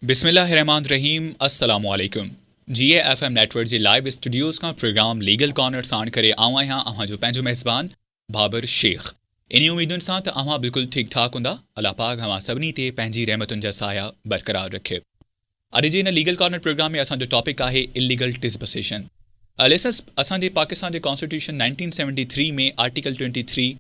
बिस्मिल्लाहिर्रहमानिर्रहीम अस्सलामु अलैकुम GAFM नेटवर्क जे लाइव स्टूडियोज़ का प्रोग्राम लीगल कॉर्नर साण करे आऊं आहियां अव्हां जो पंहिंजो मेज़बान बाबर शेख। इन उम्मीदुनि सां त अव्हां बिल्कुलु ठीक ठाक हूंदा। अल्लाह पाक अव्हां सभिनी ते पंहिंजी रहमतुनि जा साया बरक़रार रखे। अॼु जे इन लीगल कॉर्नर प्रोग्राम में असांजो टॉपिक आहे इलीगल डिस्पोज़िशन। लिसनर्स, असांजे पाकिस्तान जे कॉन्स्टिट्यूशन 1973 में article 23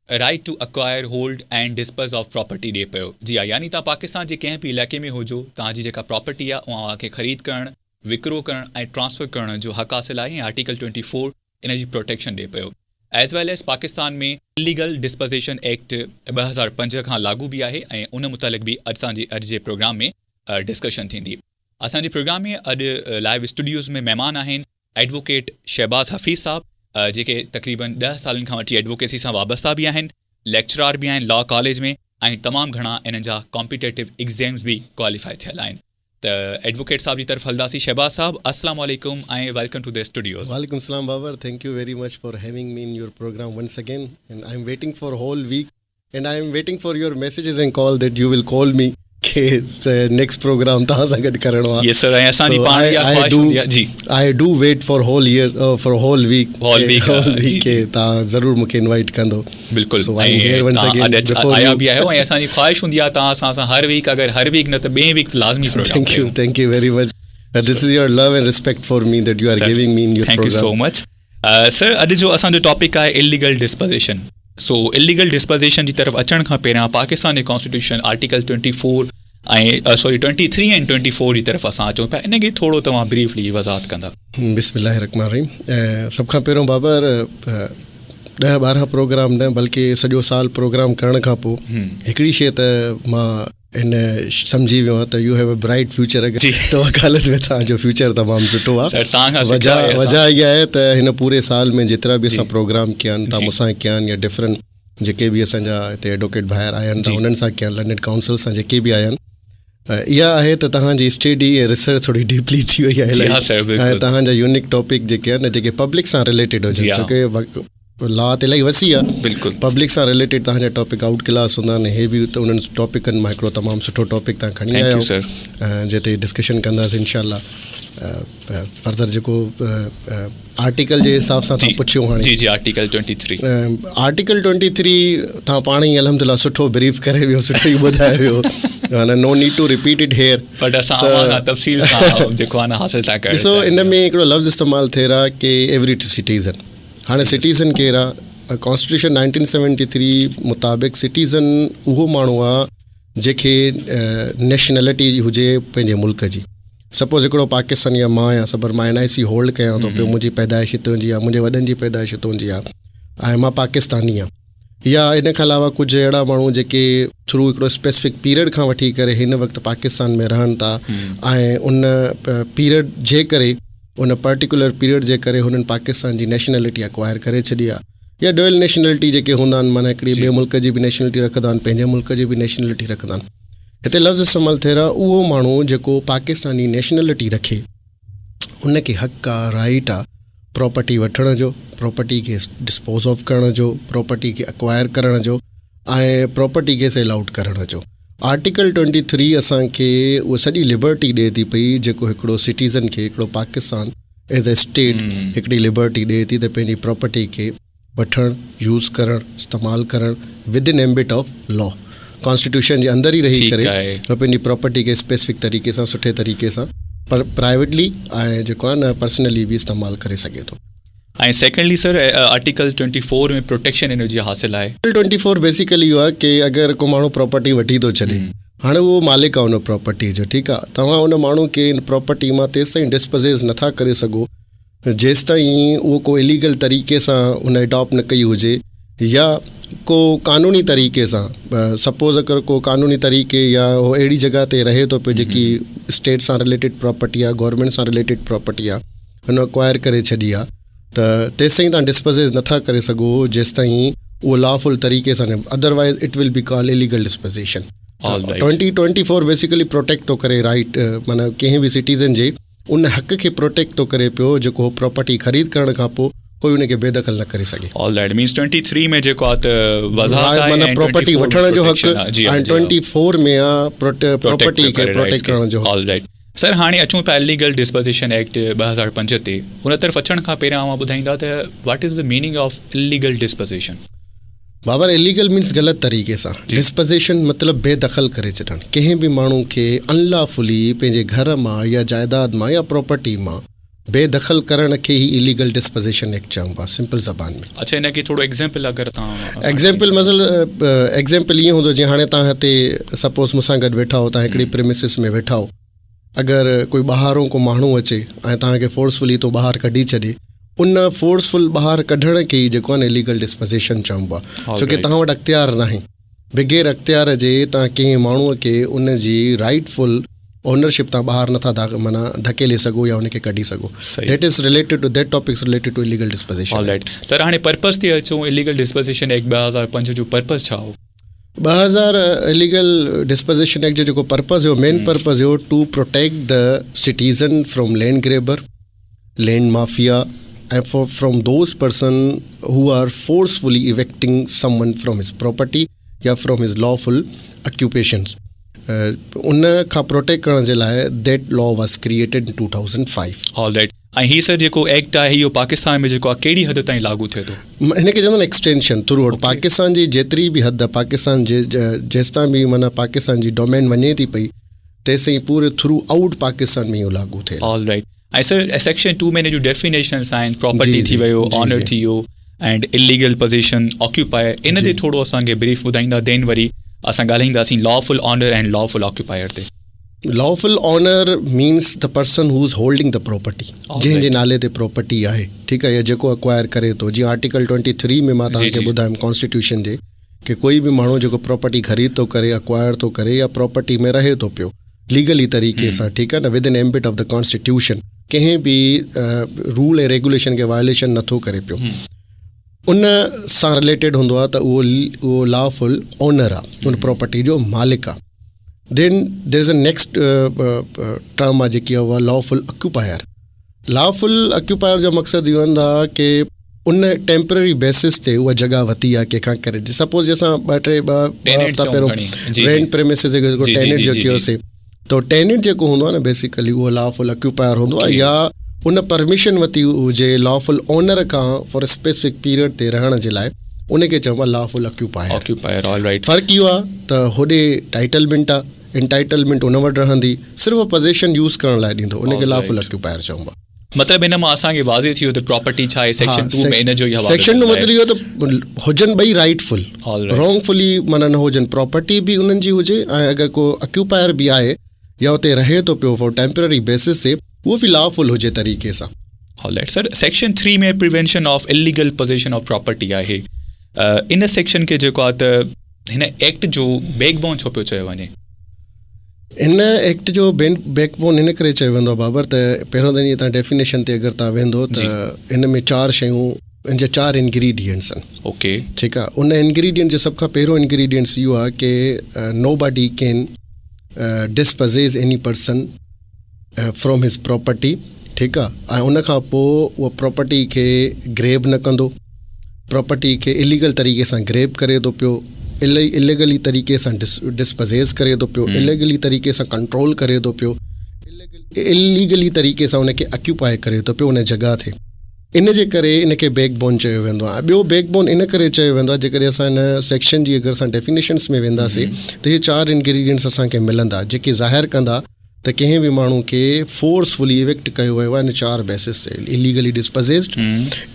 right to acquire hold and dispose of property ॾिए पियो। जी हा, यानी तव्हां पाकिस्तान जे कंहिं बि इलाइक़े में हुजो, तव्हांजी जेका प्रॉपर्टी आहे उहा खे ख़रीद करणु, विकिरो करणु ऐं ट्रांसफ़र करण जो हक़ हासिलु आहे। आर्टिकल 24 इन जी प्रोटेक्शन ॾिए पियो। एज़ वेल एज़ पाकिस्तान में इलीगल डिस्पोज़िशन एक्ट 2005 खां लागू बि आहे ऐं उन मुतालिक़ बि अॼु जे प्रोग्राम में डिस्कशन थींदी। असांजे प्रोग्राम में अॼु लाइव स्टूडियोज़ में महिमान आहिनि एडवोकेट शहबाज़ हफ़ीज़ साहब, जेके तक़रीबन 10 सालनि खां वठी एडवोकेसी सां वाबस्ता बि आहिनि, लेक्चरार बि आहिनि लॉ कॉलेज में ऐं तमामु घणा इन्हनि जा कॉम्पिटेटिव एग्ज़ाम्स बि क्वालिफाई थियल आहिनि। त एडवोकेट साहब जी तरफ़ हलंदासीं। शहबाज़ साहब, अस्सलाम वालेकुम ऐं वेलकम टू द स्टूडियोज़। वालेकुम सलाम Babar, thank you very much for having me in your program once again and I am waiting for whole week and I am waiting for your messages and call that you will call me के next programme तव्हां सां गॾु करणो आहे। यस sir, ऐं असांजी पाण इहा ख़्वाहिश हूंदी आहे। जी, I do wait for whole year for whole week के तव्हां ज़रूरु मूंखे इनवाइट कंदो। बिल्कुलु, आया बि आहियो ऐं असांजी ख़्वाहिश हूंदी आहे तव्हां असां हर वीक, अगरि हर वीक न त ॿिए वीक लाज़मी programme. Thank you very much. This is your love and respect for me that you are giving me in your programme. Thank you so much sir. अॼु जो असांजो टॉपिक आहे इलीगल डिस्पोज़िशन। सो इलीगल डिस्पोज़िशन जी तरफ़ अचण खां पहिरियां पाकिस्तान जे कॉन्स्टिट्यूशन आर्टिकल 24 ऐं 23 ऐं 24 जी तरफ़ असां अचूं पिया। इनखे थोरो तव्हां ब्रीफली वज़ाहत कंदा। बिस्मिल्लाहिर्रहमानिर्रहीम। सभ खां पहिरियों बाबर 10-12 प्रोग्राम न बल्कि सॼो साल प्रोग्राम करण खां पोइ हिकिड़ी शइ त मां इन सम्झी वियो आहियां त U have a bright future. अगरि त वकालत में तव्हांजो फ्यूचर तमामु सुठो आहे। वजह इहा आहे त हिन पूरे साल में जेतिरा बि असां प्रोग्राम कया आहिनि, तव्हां मूंसां कया आहिनि या डिफरेंट जेके बि असांजा हिते एडवोकेट ॿाहिरि आया आहिनि त उन्हनि सां कया आहिनि, लंडन काउंसिल सां जेके बि आया आहिनि, इहा आहे त तव्हांजी स्टडी ऐं रिसर्च थोरी डीपली थी वई आहे ऐं तव्हांजा यूनिक टॉपिक जेके आहिनि जेके पब्लिक सां रिलेटेड हुजनि, छोकी लॉ त इलाही वसी आहे। बिल्कुलु, पब्लिक सां रिलेटेड तव्हांजा टॉपिक आउट क्लास हूंदा आहिनि। हे बि त उन्हनि टॉपिकनि मां हिकिड़ो तमामु सुठो टॉपिक तव्हां खणी आया आहियो जिते डिस्कशन कंदासीं इंशाल्लाह। फर्दर जेको आर्टिकल जे हिसाब सां तव्हां पुछियो हाणे, जी आर्टिकल 23 तव्हां पाण ई अल्हम्दुलिल्लाह सुठो ब्रीफ करे वियो, सुठो ई ॿुधाए वियो। No need to repeat it here, but असां तफ़सील सां जेको आहे हासिल था कयूं। ॾिसो, इन में हिकिड़ो लफ़्ज़ इस्तेमालु थिए रहा कि एवरी सिटीज़न। हाणे सिटीज़न केरु आहे? कॉन्स्टिट्यूशन 1973 मुताबिक़ सिटीज़न उहो माण्हू आहे जंहिंखे नेशनैलिटी हुजे पंहिंजे मुल्क जी। सपोज़ हिकिड़ो पाकिस्तानी आहे, मां आहियां सबर, मां NIC होल्ड कयां थो पियो, मुंहिंजी पैदाइश हिते जी आहे, मुंहिंजे वॾनि जी पैदाइश हितां जी आहे ऐं मां पाकिस्तानी आहियां। या इन खां अलावा कुझु अहिड़ा माण्हू जेके थ्रू हिकिड़ो स्पेसिफिक पीरियड खां वठी करे हिन वक़्तु पाकिस्तान में रहनि था ऐं उन पीरियड जे करे, उन पर्टिकुलर पीरियड जे करे हुननि पाकिस्तान जी नेशनैलिटी अक्वायर करे छॾी आहे। या डुअल नेशनैलिटी जेके हूंदा आहिनि, माना हिकिड़ी ॿिए मुल्क जी बि नेशनैलिटी रखंदा आहिनि, पंहिंजे मुल्क जी बि नेशनैलिटी रखंदा आहिनि। हिते लफ़्ज़ इस्तेमालु थिए रहा उहो माण्हू जेको पाकिस्तानी नेशनैलिटी रखे, उनखे हक़ आहे, राइट आहे प्रॉपर्टी वठण जो, प्रॉपर्टी खे डिस्पोज ऑफ करण जो, प्रॉपर्टी खे अक्वायर करण जो ऐं प्रॉपर्टी खे सेल आउट करण जो। आर्टिकल 23 असांखे उहा सॼी लिबर्टी ॾिए थी पई, जेको हिकिड़ो सिटीज़न खे, हिकिड़ो पाकिस्तान एज़ ए स्टेट हिकिड़ी लिबर्टी ॾिए थी त पंहिंजी प्रॉपर्टी खे वठणु, यूज़ करणु, इस्तेमालु करणु within ambit of law. Constitution जे अंदरि ई रही करे पंहिंजी प्रॉपर्टी खे स्पेसिफिक तरीक़े सां, सुठे तरीक़े सां, पर प्राइवेटली ऐं जेको आहे न पर्सनली बि इस्तेमालु करे सघे थो। ऐं सेकेंडली सर, आर्टिकल 24 में प्रोटेक्शन इन जी हासिल आहे। 24 बेसिकली इहो आहे कि अगरि को माण्हू प्रॉपर्टी वठी थो छॾे, हाणे उहो मालिक आहे उन प्रॉपर्टी जो, ठीकु आहे, तव्हां उन माण्हू खे इन प्रॉपर्टी मां तेसि ताईं डिस्पोज़ नथा करे सघो जेसि ताईं उहो को इलीगल तरीक़े सां उन अडॉप्ट न कई हुजे या को क़ानूनी तरीक़े सां। सपोज़ अगरि को क़ानूनी तरीक़े या उहो अहिड़ी जॻह ते रहे थो पियो जेकी स्टेट सां रिलेटेड प्रॉपर्टी आहे, गवर्नमेंट सां रिलेटेड प्रॉपर्टी आहे, हुन अक्वायर करे छॾी आहे, त तेसि ताईं तव्हां डिस्पोज़ नथा करे सघो जेसि ताईं उहो लॉफुल तरीक़े सां न, otherwise it will be called illegal disposition. 2024 basically protect थो करे राइट, माना कंहिं बि सिटीज़न जे उन हक़ खे प्रोटेक्ट थो करे पियो जेको प्रॉपर्टी ख़रीद करण खां पोइ कोई उनखे बेदख़ल न करे सघे। ऑलराइट, मींस 23 में जेको आहे त वज़ाहत आहे माना प्रॉपर्टी वठण जो हक़ ऐं 24 में आहे प्रॉपर्टी खे प्रोटेक्ट करण जो हक़। ऑलराइट सर, हाणे अचूं पिया इलीगल डिस्पोजिशन एक्ट 2005 ते। हुन तरफ़ अचण खां पहिरियां मां ॿुधाईंदा त what is the meaning of illegal disposition? बाबर, इलीगल मीन्स ग़लति तरीक़े सां, डिस्पोजिशन मतिलबु बेदख़ल करे छॾणु, कंहिं बि माण्हू खे अनलॉफुली पंहिंजे घर मां या जाइदाद मां या प्रॉपर्टी मां बेदख़ल करण खे ई इलीगल डिस्पोजिशन एक्ट चइबो आहे, सिंपल ज़बान में। अच्छा, हिनखे थोरो एग्ज़ाम्पल अगरि तव्हां एग्ज़ाम्पल मतिलबु एग्ज़ाम्पल ईअं हूंदो जीअं हाणे तव्हां हिते सपोज़ मूंसां गॾु वेठा हो, तव्हां हिकिड़ी प्रेमिसिस में वेठा हो, अगरि कोई ॿाहिरों को माण्हू अचे ऐं तव्हांखे फोर्सफुली तो ॿाहिरि कढी छॾे, उन फोर्सफुल ॿाहिरि कढण खे ई जेको आहे न इलीगल डिस्पोजिशन चइबो आहे, छोकी तव्हां वटि अख़्तियार नाहे। बग़ैर अख़्तियार जे तव्हां कंहिं माण्हूअ खे उन जी राइटफुल ओनरशिप तव्हां ॿाहिरि नथा माना धकेले सघो या उनखे कढी सघो। That is related to that topics related to illegal disposition. Alright sir, हाणे पर्पज़ ते अचूं, इलीगल डिस्पोजिशन एक्ट 2005 जो पर्पज़ छा हो? 2000 इलीगल डिस्पोजिशन एक्ट जो जेको पर्पज़ हुयो, मेन पर्पज़ हुयो to protect the citizen from land grabber, land mafia and from those person who are forcefully evicting someone from his property या from his lawful occupations. उन खां protect करण जे लाइ that law was created in 2005. Alright, ऐं हीअ sir जेको act आहे इहो पाकिस्तान में जेको आहे कहिड़ी हद ताईं लागू थिए थो? हिनखे चवंदा आहिनि एक्सटेंशन थ्रू आउट पाकिस्तान जी जेतिरी बि हद पाकिस्तान जे जेसि ताईं बि माना पाकिस्तान जी डोमेन वञे थी पई, तेसिताईं पूरे थ्रू आउट पाकिस्तान में इहो लागू थिए। ऑलराइट, ऐं सर सेक्शन 2 में जो डेफिनेशन्स आहिनि, प्रॉपर्टी थी वियो, ऑनर थी वियो एंड इलीगल पोजीशन ऑक्यूपायर, इन ते थोरो असांखे ब्रीफ ॿुधाईंदा, देन वरी असां ॻाल्हाईंदासीं lawful owner and lawful occupier ते। Lawful owner means the person who is holding the property, जंहिंजे नाले ते प्रॉपर्टी आहे, ठीकु आहे, या जेको अक्वायर करे थो। जीअं आर्टिकल 23 में मां तव्हांखे ॿुधायमि कॉन्स्टिट्यूशन जे कि कोई बि माण्हू जेको प्रॉपर्टी ख़रीद थो करे, अक्वायर थो करे या प्रॉपर्टी में रहे थो पियो लीगली तरीक़े सां, ठीकु आहे न, with in ambit of the constitution, कंहिं बि रूल ऐं रेगुलेशन खे वायोलेशन नथो करे पियो, उन सां रिलेटेड हूंदो आहे त उहो लॉफुल ऑनर आहे, उन प्रॉपर्टी जो मालिक आहे। Then there is a next term आहे जेकी आहे उहा लॉफुल ऑक्यूपायर। लॉफुल ऑक्यूपायर जो मक़सदु इहो हूंदो आहे कि उन टेम्पररी बेसिस ते उहा जॻह वरिती आहे कंहिंखां करे। सपोज़ असां ॿ हफ़्ता पहिरियों रेंट प्रेमिसिस जेको टेनेंट जो कयोसीं, तो टेनेंट जेको हूंदो आहे न बेसिकली उहो लॉफुल ऑक्यूपायर हूंदो आहे, या उन परमिशन वरिती हुजे लॉफुल ऑनर खां फॉर अ स्पेसिफिक पीरियड ते रहण जे लाइ, उनखे चइबो आहे लॉफुल ऑक्यूपायर। ऑलराइट, फ़र्क़ु इहो आहे त होॾे टाइटलमेंट आहे, एंटाइटलमेंट उन वटि रहंदी, सिर्फ़ु पोज़ेशन यूज़ करण लाइ ॾींदो, उनखे लॉफुल ऑक्यूपायर चइबो आहे। मतिलबु हिन मां असांखे वाज़े थी वियो त प्रॉपर्टी छा आहे। सेक्शन 2 में इन जो इहा सेक्शन जो मतिलबु इहो त हुजनि ॿई राइटफुल, रॉन्गफुली माना न हुजनि, प्रॉपर्टी बि उन्हनि जी हुजे ऐं अगरि को ऑक्यूपायर बि आहे या उते रहे थो पियो फॉर टेम्पररी बेसिस ते, उहो बि लॉफुल हुजे तरीक़े सां। ऑलराइट सर, सेक्शन 3 में prevention of illegal position of property आहे। इन सेक्शन खे जेको आहे त हिन एक्ट जो बैकबोन छो पियो चयो वञे? इन एक्ट जो बैकबोन इन करे चयो वेंदो आहे बाबर त पहिरियों त तव्हां डेफिनेशन ते अगरि तव्हां वेंदो त इन में 4 शयूं, इन जा 4 इंग्रीडियंट्स आहिनि। ओके, ठीकु आहे। उन इंग्रीडियंट जो सभ खां पहिरियों इंग्रीडियंट्स इहो आहे कि nobody can dispossess any person from his property, ठीकु आहे, ऐं उन खां पोइ उहा प्रॉपर्टी खे ग्रेब न कंदो, प्रॉपर्टी खे इलीगल तरीक़े सां ग्रेब करे थो पियो, इलीगली तरीक़े सां डिस्पोजेस करे थो पियो, इलीगली तरीक़े सां कंट्रोल करे थो पियो, इलीगली तरीक़े सां उनखे ऑक्यूपाई करे थो पियो उन जॻह ते। इन जे करे इनखे बैकबोन चयो वेंदो आहे। ॿियो बैकबोन इन करे चयो वेंदो आहे, जेकॾहिं असां इन सेक्शन जी अगरि असां डेफिनेशन्स में वेंदासीं त इहे 4 इंग्रीडियंट्स असांखे मिलंदा जेके ज़ाहिर कंदा त कंहिं बि माण्हू खे फोर्सफुली इविक्ट कयो वियो आहे इन 4 बेसिस ते, illegally dispossessed,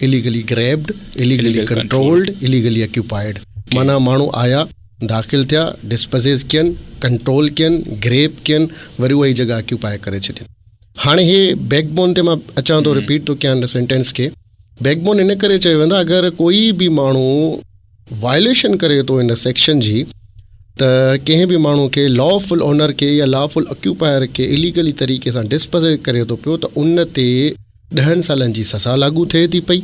illegally grabbed, illegally controlled, illegally occupied. माना माण्हू आया, दाख़िल थिया, डिस्पोजेस कयनि, कंट्रोल कयनि, ग्रेब कयनि, वरी उहा ई जॻह ऑक्यूपाई करे छॾनि। हाणे हे बैकबोन ते मां अचां थो, रिपीट थो कयां सेंटेंस खे। बैकबोन इन करे चयो वेंदो आहे अगरि कोई बि माण्हू वायोलेशन करे थो इन सेक्शन जी, त कंहिं बि माण्हू खे लॉफुल ऑनर खे या लॉफुल ऑक्यूपायर खे इलीगली तरीक़े सां डिस्पोज करे थो पियो, त उन ते 10 सालनि जी सज़ा लागू थिए थी पई,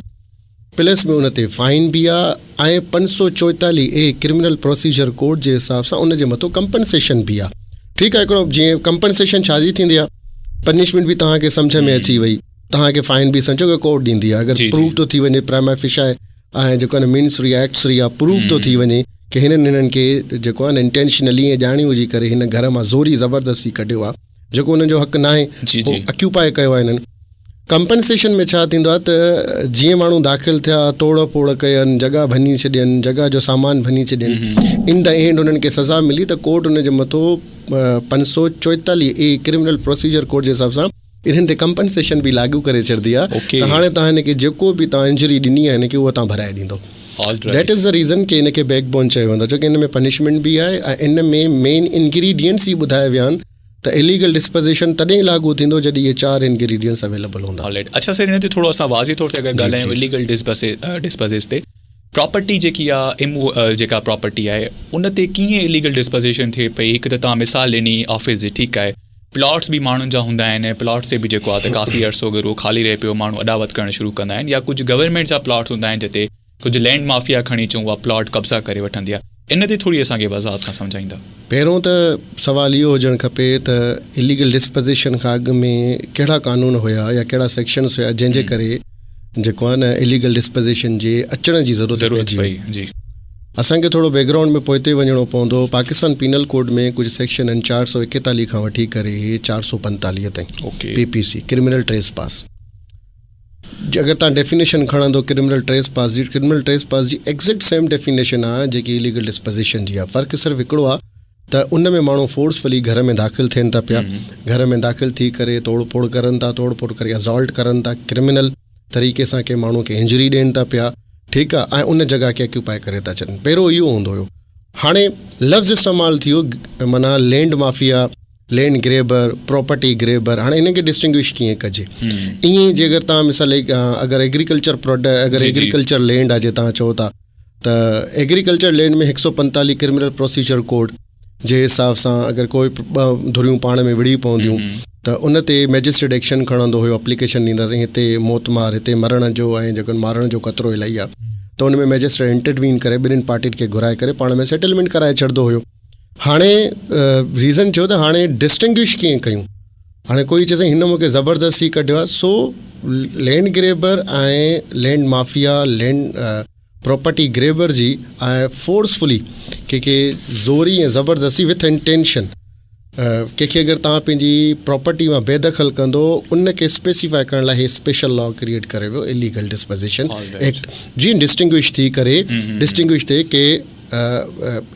प्लस में उन ते फाइन बि आहे, ऐं 544A क्रिमिनल प्रोसीजर कोड जे हिसाब सां उन जे मथां कंपनसेशन बि आहे। ठीकु आहे, हिकिड़ो जीअं कंपनसेशन छाजी थींदी आहे, पनिशमेंट बि तव्हांखे सम्झ में अची वई, तव्हांखे फाइन बि सम्झो की कोर्ट ॾींदी आहे. अगरि प्रूफ थो थी वञे प्राइमा फेशी ऐं जेको आहे न मीन्स री एक्ट्स री आहे, प्रूफ थो थी वञे की हिननि खे जेको आहे न इंटेंशनली ऐं ॼाणी हुजी करे हिन घर मां ज़ोरी ज़बरदस्ती कढियो आहे, जेको हुननि जो हक़ न आहे, अक्यूपाए कयो आहे हिननि. कंपनसेशन में छा थींदो आहे त जीअं माण्हू दाख़िल थिया, तोड़ फोड़ कयनि, जॻह भञी छॾियनि, जॻह जो सामान भञी छॾियनि, इन द एंड उन्हनि खे सज़ा मिली त कोर्ट उनजे मथां 544A क्रिमिनल प्रोसीजर कोड जे हिसाब सां इन्हनि ते कंपनसेशन बि लागू करे छॾंदी आहे. त हाणे तव्हां हिनखे जेको बि तव्हां इंजरी ॾिनी आहे हिनखे उहो तव्हां भराए ॾींदो. दैट इज़ द रीज़न की हिनखे बैकबोन चयो वेंदो, छोकी हिन में पनिशमेंट बि आहे ऐं इन में मेन इंग्रीडियंट्स ई ॿुधाया विया आहिनि त इलीगल डिस्पोज़िशन तॾहिं लागू थींदो जॾहिं इहे 4 इंग्रीडियंट्स अवेलेबल हूंदा. अच्छा सर, हिन ते थोरो असां वाज़े तौर ते अगरि ॻाल्हायूं इलीगल डिस्पोज़िस ते, प्रॉपर्टी जेकी आहे जेका प्रॉपर्टी आहे उन ते कीअं इलीगल डिस्पोज़िशन थिए पई. हिकु त तव्हां मिसाल ॾिनी ऑफिस जी, ठीकु आहे, प्लॉट्स बि माण्हुनि जा हूंदा आहिनि, प्लॉट्स ते बि जेको आहे त काफ़ी अरसो अगरि उहो ख़ाली रहे पियो, माण्हू अॾावत करणु शुरू कंदा आहिनि, या कुझु गवर्नमेंट जा प्लॉट्स हूंदा आहिनि जिते कुझु लैंड माफ़िया खणी अचूं, उहा प्लॉट कब्ज़ा करे वठंदी आहे. इन ते थोरी असांखे वज़ाहत सां सम्झाईंदा. पहिरियों त सवाल इहो हुजणु खपे त इलीगल डिस्पोज़िशन खां अॻु में कहिड़ा कानून हुया या कहिड़ा सेक्शन्स हुया जंहिंजे करे जेको आहे न इलीगल डिस्पोज़िशन जे अचण जी ज़रूरत पई. जी, असांखे थोरो बैकग्राउंड में पोइते वञिणो पवंदो. पाकिस्तान पीनल कोड में कुझु सेक्शन आहिनि 441 खां वठी करे 445 ताईं. PPC क्रिमिनल ट्रेस पास. अगरि तव्हां डेफिनेशन खणंदो क्रिमिनल ट्रेस पास जी एग्ज़ैक्ट सेम डेफिनेशन आहे जेकी इलीगल डिस्पोज़िशन जी आहे. फ़र्क़ु सिर्फ़ु हिकिड़ो आहे त उन में माण्हू फोर्सफुली घर में दाख़िल थियनि था पिया, घर में दाख़िल थी करे तोड़ फोड़ करनि था, तोड़ फोड़ करे असॉल्ट करनि था, क्रिमिनल तरीक़े सां कंहिं माण्हू खे इंजरी ॾियनि था पिया, ठीकु आहे, ऐं उन जॻह खे अक्यूपाए करे था अचनि. पहिरियों इहो हूंदो हुयो. हाणे लफ़्ज़ इस्तेमालु थियो, माना लैंड माफ़िया, लैंड ग्रेबर, प्रॉपर्टी ग्रेबर. हाणे इनखे डिस्टिंग्विश कीअं कजे. ईअं जे अगरि तव्हां मिसाल अगरि एग्रीकल्चर लैंड आहे, जे तव्हां चओ था त एग्रीकल्चर लैंड में 145 क्रिमिनल प्रोसीजर कोड जे हिसाब सां अगरि कोई ॿ धुरियूं पाण में विड़ी पवंदियूं त उन ते मैजिस्ट्रेट एक्शन खणंदो हुयो, एप्लीकेशन ॾींदासीं हिते मौतमार, हिते मरण जो ऐं जेको मारण जो ख़तरो इलाही आहे, त उन में मैजिस्ट्रेट इंटरवीन करे ॿिन्हिनि पार्टियुनि खे घुराए करे पाण में सेटलमेंट कराए छॾंदो हुयो. हाणे रीज़न थियो त हाणे डिस्टिंग्विश कीअं कयूं. हाणे कोई चए हिन मूंखे ज़बरदस्ती कढियो आहे, सो लैंड ग्रेबर ऐं लैंड माफ़िया, लैंड प्रॉपर्टी ग्रेबर जी ऐं फोर्सफुली कंहिंखे ज़ोरी ऐं ज़बरदस्ती विथ इंटेंशन कंहिंखे अगरि तव्हां पंहिंजी प्रॉपर्टी मां बेदख़ल कंदो, उन खे स्पेसिफाई करण लाइ स्पेशल लॉ क्रिएट करे वियो इलीगल डिस्पोज़िशन एक्ट. जीअं डिस्टिंग्विश थिए के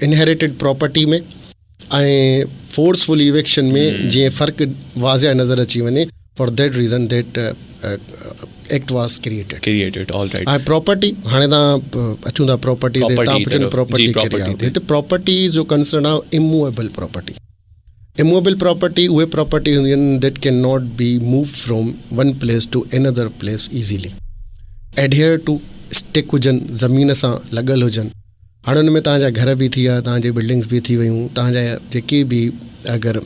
इनहेरिटेड प्रॉपर्टी में ऐं फोर्सफुल इवेक्शन में जीअं फ़र्क़ु वाज़िह नज़र अची वञे. For that reason that act was created. ऐं प्रॉपर्टी, हाणे तव्हां अचूं था प्रॉपर्टी ते, तव्हां पुछनि प्रॉपर्टी हिते प्रॉपर्टी जो कंसर्न आहे इमूवेबल प्रॉपर्टी. इमूवेबल प्रॉपर्टी उहे प्रॉपर्टी हूंदियूं आहिनि that can not be move from one place to another place easily. Adhere to stick हुजनि, ज़मीन सां लॻल हुजनि. हाणे हुन में तव्हांजा घर बि थी विया, तव्हांजी बिल्डिंग्स बि थी वियूं, तव्हांजा जेके बि अगरि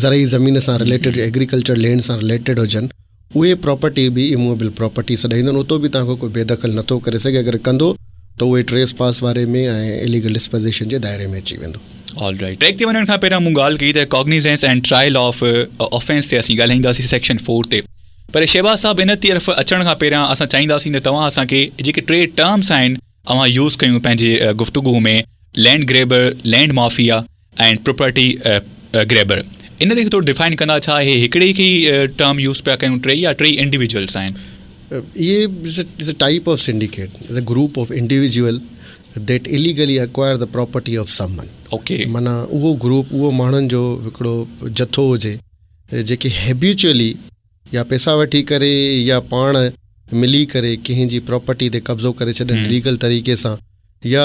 ज़रई ज़मीन सां रिलेटेड, एग्रीकल्चर लैंड सां रिलेटेड हुजनि, उहे प्रॉपर्टी बि इमूवेबल प्रॉपर्टी सॾाईंदा आहिनि. उतो बि तव्हांखे कोई बेदख़ल नथो करे सघे. अगरि कंदो त उहे ट्रेस पास वारे में ऐं इलीगल डिस्पोज़िशन जे दायरे में अची वेंदो. All right. ट्रैक ते वञण खां पहिरियों मूं ॻाल्हि कई त cognizance and trial of offence ते असीं ॻाल्हाईंदासीं सेक्शन 4 ते. पर शहबाज़ साहब, हिन तरफ़ अचण खां पहिरियां असां चाहींदासीं त तव्हां असांखे जेके 3 टर्म्स आहिनि अवां यूज़ कयूं पंहिंजे गुफ़्तगू में, land grabber, land mafia and property grabber. इन ते थोरो डिफाइन कंदा, छा हे हिकिड़े ई टर्म यूज़ पिया कयूं, 3 या 3 इंडिविजुअल्स आहिनि? इहे is a type of syndicate, is a group of individual that illegally acquire the property of someone. Okay, माना उहो ग्रुप, उहो माण्हुनि जो हिकिड़ो जथो हुजे जेके हैबिचुअली या पैसा वठी करे या पाण मिली करे कंहिंजी प्रॉपर्टी ते कब्ज़ो करे छॾनि लीगल तरीक़े सां, या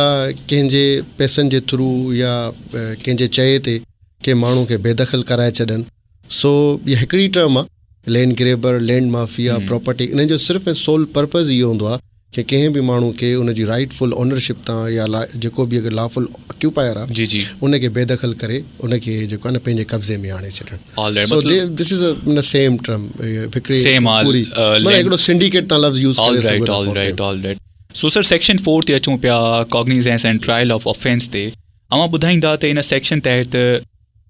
कंहिंजे पैसनि जे थ्रू या कंहिंजे चए ते कंहिं माण्हू खे बेदख़ल कराए छॾनि. सो इहा हिकिड़ी टर्म आहे, land grabber, land mafia, property. इन जो सिर्फ़ु ऐं सोल पर्पज़ इहो हूंदो आहे कि कंहिं बि माण्हू खे उनजी राइटफुल ओनरशिप तां या जेको बि अगरि लॉफुल ऑक्यूपायर आहे जी उनखे बेदख़ल करे उनखे जेको आहे न पंहिंजे कब्ज़े में आणे छॾणु. So this is a same term, हिकिड़ो सिंडिकेट तां लफ़्ज़ यूज़ करे सघो. सो सर, सेक्शन 4 ते अचूं पिया, cognizance and trial of offence ते. अवां ॿुधाईंदा त इन सेक्शन तहत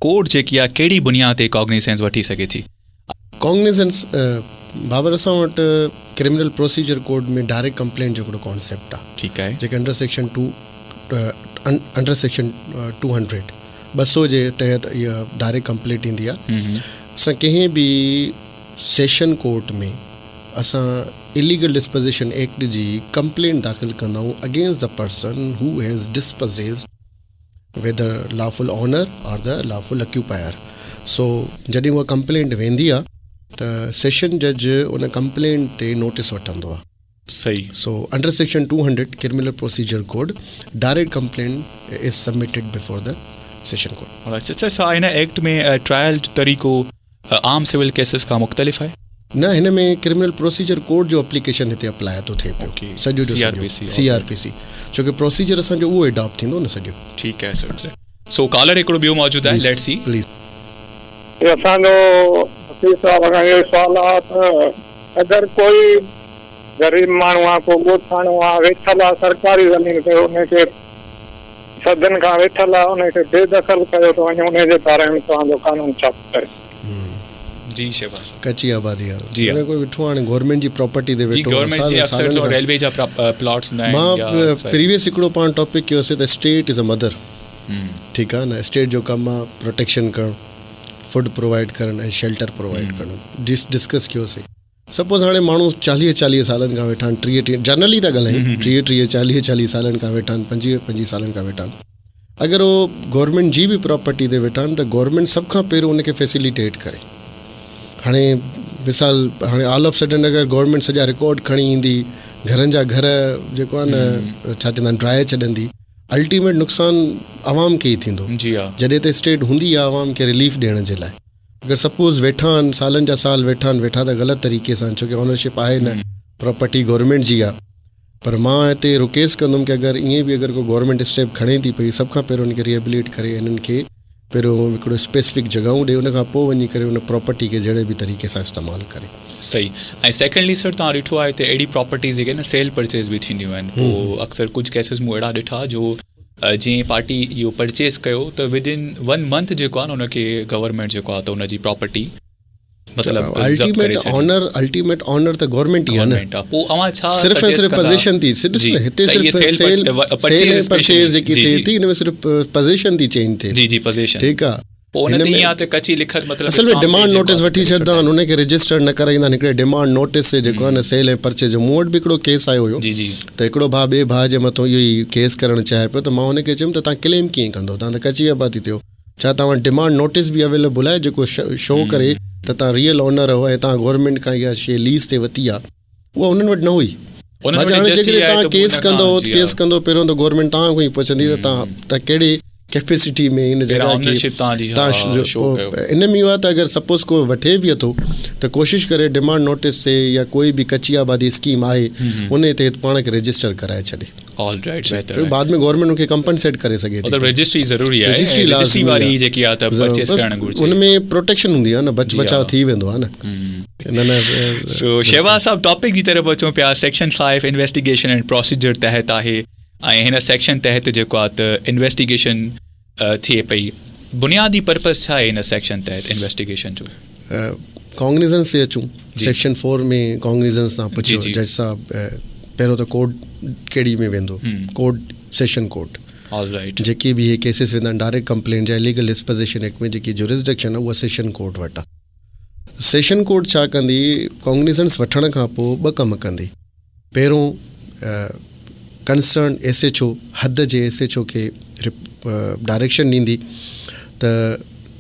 कोर्ट जेकी आहे कहिड़ी बुनियाद ते कॉग्निजेंस वठी सघे थी? कॉग्निजेंस बाबर असां वटि क्रिमिनल प्रोसीजर कोड में डायरेक्ट कंप्लेंट जो हिकिड़ो कॉन्सेप्ट आहे, ठीकु आहे, जेके अंडर सेक्शन 200 जे तहत इहा डायरेक्ट कंप्लेंट ईंदी आहे। असां कंहिं बि सेशन कोर्ट में असां इलीगल डिस्पोजिशन एक्ट जी कंप्लेंट दाख़िल कंदा आहियूं against the person who has dispossessed whether lawful owner और द लॉफुल ऑक्यूपायर। सो जॾहिं उहा कंप्लेंट वेंदी आहे त सेशन जज उन कंप्लेंट ते नोटिस वठंदो आहे। सही। So under section 200 criminal procedure code direct complaint is submitted before the session court. अच्छा, छा हिन एक्ट में ट्रायल जो तरीक़ो आम सिविल केसिस खां मुख़्तलिफ़ आहे? न, हिन में क्रिमिनल प्रोसीजर कोड जो एप्लीकेशन हिते अप्लाई थो थिए पियो, सॼो CRPC, छोकी प्रोसीजर असांजो उहो एडॉप्ट थींदो न सॼो। ठीकु आहे सर। सो कॉलर हिकिड़ो ॿियो मौजूदु आहे, लेट्स सी प्लीज़। असांजो इहो सवाल आहे त अगरि कोई ग़रीब माण्हू आहे, को ॻोठाणो आहे, वेठल आहे सरकारी ज़मीन ते, उनखे सदन खां वेठल आहे, उनखे बेदख़ल कयो थो वञे, उनजे बारे में तव्हांजो कानून छा करे? जी शहबाज़, कच्ची आबादी आहे, जी कोई वेठो हाणे गवर्नमेंट जी प्रॉपर्टी ते वेठो, गवर्नमेंट जी अक्सर जो रेलवे जा प्लॉट्स हूंदा आहिनि। मां प्रीवियस हिकिड़ो पाण टॉपिक कयोसीं त स्टेट इज़ अ मदर, ठीकु आहे न। स्टेट जो कमु आहे प्रोटेक्शन करणु, फूड प्रोवाइड करणु ऐं शेल्टर प्रोवाइड करणु। डिस्कस कयोसीं। सपोज़ हाणे माण्हू 40 सालनि खां वेठा आहिनि, 30 जनरली था ॻाल्हायूं, 30 40 सालनि खां वेठा आहिनि, 25 सालनि खां वेठा आहिनि। अगरि उहो गवर्नमेंट जी बि प्रॉपर्टी ते वेठा आहिनि त गवर्नमेंट सभ खां पहिरियों उनखे फैसिलिटेट करे। हाणे मिसाल, हाणे ऑल ऑफ सडन अगरि गवर्नमेंट सॼा रिकॉर्ड खणी ईंदी, घरनि जा घर जेको आहे न छा चवंदा आहिनि ड्राए छॾंदी, अल्टीमेट नुक़सानु आवाम खे ई थींदो। जॾहिं त स्टेट हूंदी आहे आवाम खे रिलीफ ॾियण जे लाइ। अगरि सपोज़ वेठा आहिनि, सालनि जा साल वेठा आहिनि, वेठा त ग़लति तरीक़े सां, छोकी ऑनरशिप आहे न, प्रॉपर्टी गवर्नमेंट जी आहे। पर मां हिते रिक्वेस्ट कंदुमि की अगरि ईअं बि अगरि कोई गवर्नमेंट स्टेप खणे थी पई, सभ खां पहिरियों उनखे रिहेबिलिट करे, इन्हनि खे पहिरियों हिकिड़ो स्पेसिफिक जॻहियूं ॾे, उन खां पोइ वञी करे उन प्रॉपर्टी खे जहिड़े बि तरीक़े सां इस्तेमालु करे। सही। ऐं सेकेंडली सर, तव्हां ॾिठो आहे त अहिड़ी प्रॉपर्टीज़ जेके न सेल परचेज़ बि थींदियूं आहिनि। पोइ अक्सर कुझु केसिस मूं अहिड़ा ॾिठा जो जीअं पार्टी इहो परचेज़ कयो त विदिन 1 मंथ जेको आहे न उनखे गवर्नमेंट जेको आहे त उनजी प्रॉपर्टी मतिलबु अल्टीमेट ऑनर त गवर्नमेंट ई आहे न। पोइ अवां छा सिर्फ़ ऐं सिर्फ़ पोजीशन थी हिते, सिर्फ़ सेल परचेज़ जेकी थिए थी, हिन में सिर्फ़ पोजीशन थी चेंज थिए। जी पोजीशन, ठीकु आहे। असल में डिमांड नोटिस वठी छॾंदा आहिनि, उनखे रजिस्टर न कराईंदा आहिनि। हिकिड़े डिमांड नोटिस से जेको आहे न सेल ऐं परचेज जो, मूं वटि बि हिकिड़ो केस आयो हुयो त हिकिड़ो भाउ ॿिए भाउ जे मथां इहो ई केस करणु चाहे पियो। त मां हुनखे चयुमि त तव्हां क्लेम कीअं कंदो, तव्हां त कची आबादी थियो, छा तव्हां डिमांड नोटिस बि अवेलेबल आहे जेको शो करे त तव्हां रियल ऑनर हो ऐं तव्हां गवर्नमेंट खां इहा शइ लीज़ ते वरिती आहे? उहा हुननि वटि न हुई। तव्हां केस कंदो पहिरियों त गवर्नमेंट तव्हां खां ई पुछंदी त तव्हां कहिड़े कैपेसिटी में इन जॻह इन में इहो आहे त अगरि सपोज़ को वठे बि थो त कोशिशि करे डिमांड नोटिस ते या कोई बि कच्ची आबादी स्कीम आहे उन ते पाण खे रजिस्टर कराए छॾे। बाद में गवर्नमेंट उनखे कंपनसेट करे सघे थी। रजिस्ट्री ज़रूरी आहे, रजिस्ट्री वारी जेकी आहे त परचेस करणु घुरिजे, उनमें प्रोटेक्शन हूंदी आहे न, बचाव थी वेंदो आहे न। सो शहबाज़ साहब, टॉपिक जी तरफ़ अचूं पिया। सेक्शन 5 इन्वेस्टिगेशन एंड प्रोसीजर तहत आहे, ऐं हिन सेक्शन तहत जेको आहे त इन्वेस्टिगेशन थिए पई। बुनियादी पर्पज़ छा आहे हिन सेक्शन तहत इन्वेस्टिगेशन जो? कॉग्निजेंस से अचूं, सेक्शन 4 में कॉग्निजेंस तव्हां पुछियो जज साहब, पहिरियों त कोर्ट कहिड़ी में वेंदो? Court, session court. ऑलराइट। जेके बि इहे केसिस वेंदा आहिनि डायरेक्ट कंप्लेंट जा लीगल डिस्पोजिशन एक्ट में, जेकी जुरिसडिक्शन आहे उहा सेशन कोर्ट वटि आहे। सेशन कोर्ट छा कंदी? कॉग्निजेंस वठण खां पोइ 2 कम कंदी। पहिरियों कंसर्न SHO, हद जे SHO खे डायरेक्शन ॾींदी त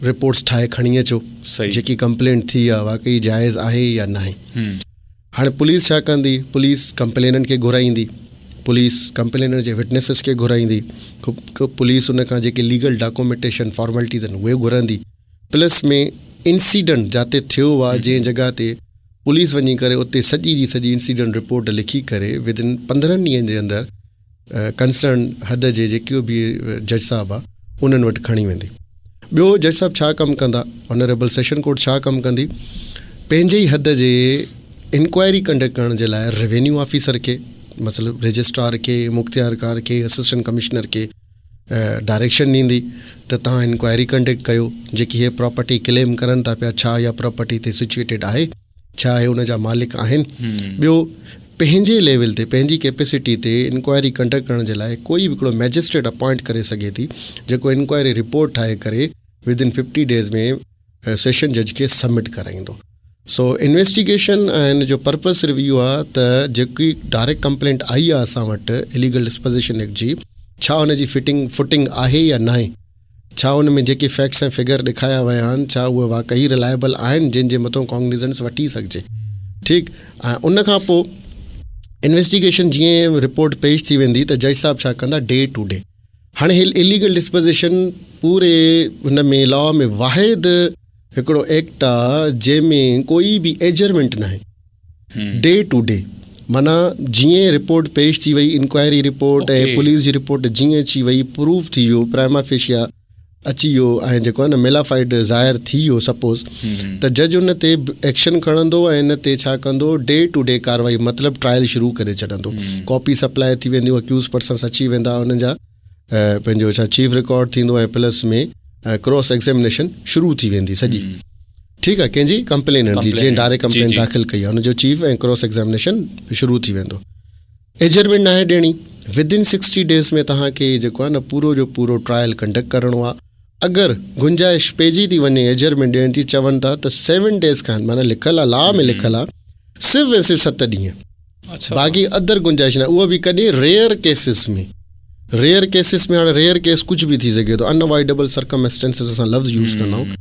रिपोर्ट्स ठाहे खणी अचो, जेकी कंप्लेंट थी आहे वाकई जाइज़ आहे या न आहे। हाणे पुलिस छा कंदी? पुलिस कंप्लेननि खे घुराईंदी, पुलिस कंप्लेनर जे विटनेसिस खे घुराईंदी, पुलिस उन खां जेके लीगल डॉक्यूमेंटेशन फॉर्मेलिटीज़ आहिनि उहे घुरंदी, प्लस में इंसिडेंट जिते थियो आहे जंहिं जॻह ते पुलिस वञी करे उते सॼी जी सॼी इंसिडेंट रिपोर्ट लिखी करे विदिन 15 ॾींहंनि जे अंदरि कंसर्न हद जे जेके बि जज साहब आहे उन्हनि वटि खणी वेंदी। ॿियो जज साहब छा कमु कंदा? ऑनरेबल सेशन कोर्ट छा कमु कंदी? पंहिंजे ई हद जे इंक्वायरी कंडक्ट करण जे लाइ रेवेन्यू ऑफिसर खे, मतिलबु रजिस्ट्रार खे, मुख़्तियारकार खे, असिस्टेंट कमिश्नर खे डायरेक्शन ॾींदी त तव्हां इंक्वायरी कंडक्ट कयो, जेकी इहे प्रॉपर्टी क्लेम करनि था पिया छा इहा प्रॉपर्टी ते सिचुएटेड आहे, छा इहे उन जा मालिक आहिनि। ॿियो, पंहिंजे लेवल ते पंहिंजी कैपेसिटी ते इंक्वायरी कंडक्ट करण जे लाइ कोई बि हिकिड़ो मैजिस्ट्रेट अपॉइंट करे सघे थी, जेको इंक्वायरी रिपोर्ट ठाहे करे विदिन 50 डेज़ में सेशन जज खे सबमिट कराईंदो। सो इन्वेस्टिगेशन ऐं हिन जो पर्पस सिर्फ़ु इहो आहे त जेकी डायरेक्ट कंप्लेंट आई आहे असां वटि इलीगल डिस्पोजिशन एक्ट जी, छा हुनजी फुटिंग आहे या न आहे, छा हुन में जेके फैक्ट्स ऐं फिगर ॾेखारिया विया आहिनि छा उहे वाक़ई रिलायबल आहिनि जंहिंजे मथां कॉग्निज़ेंस वठी सघिजे। ठीकु, ऐं उन खां पोइ इन्वेस्टिगेशन जीअं रिपोर्ट पेश थी वेंदी त जज साहब छा कंदा, डे टू डे। हाणे ही इलीगल डिस्पोजिशन पूरे हुन में लॉ में वाहिद हिकिड़ो एक्ट आहे जंहिंमें कोई बि एजरमेंट न आहे, डे टू डे। माना जीअं रिपोर्ट पेश थी वई, इंक्वायरी रिपोर्ट ऐं पुलिस जी रिपोर्ट जीअं अची वई, प्रूफ थी वियो, प्राइमा फेशिया अची वियो ऐं जेको आहे न मेलाफाइड ज़ाहिर थी वियो सपोज़, त जज उन ते एक्शन खणंदो ऐं इन ते छा कंदो, डे टू डे कार्रवाई मतिलबु ट्रायल शुरू करे छॾंदो। कॉपी सप्लाई थी वेंदियूं, अक्यूज़ पर्सन्स अची वेंदा, उन्हनि जा पंहिंजो छा चीफ रिकॉर्ड थींदो ऐं प्लस में क्रॉस एग्ज़ामिनेशन शुरू थी वेंदी सॼी। ठीकु आहे, कंहिंजी कंप्लेनेंट जी, जंहिं डायरेक्ट कंप्लेन दाख़िल कई आहे हुनजो चीफ ऐं क्रॉस एग्ज़ामिनेशन शुरू थी वेंदो। एजरमेंट न आहे ॾियणी, विदिन 60 डेज़ में तव्हांखे जेको आहे न पूरो जो पूरो ट्रायल कंडक्ट करिणो आहे। अगरि गुंजाइश पइजी थी वञे एजरमेंट ॾियण जी, चवनि था त 7 डेज़ खां माना लिखियलु आहे, लॉ में लिखियलु आहे सिर्फ़ु ऐं सिर्फ़ु 7 ॾींहं, बाक़ी अदर गुंजाइश न, उहा बि कॾहिं रेयर केसिस में। रेयर केसिस में हाणे रेयर केस कुझु बि थी सघे थो, अनअवॉइडेबल सर्कमस्टेंसिस असां लफ़्ज़ यूज़ कंदा आहियूं।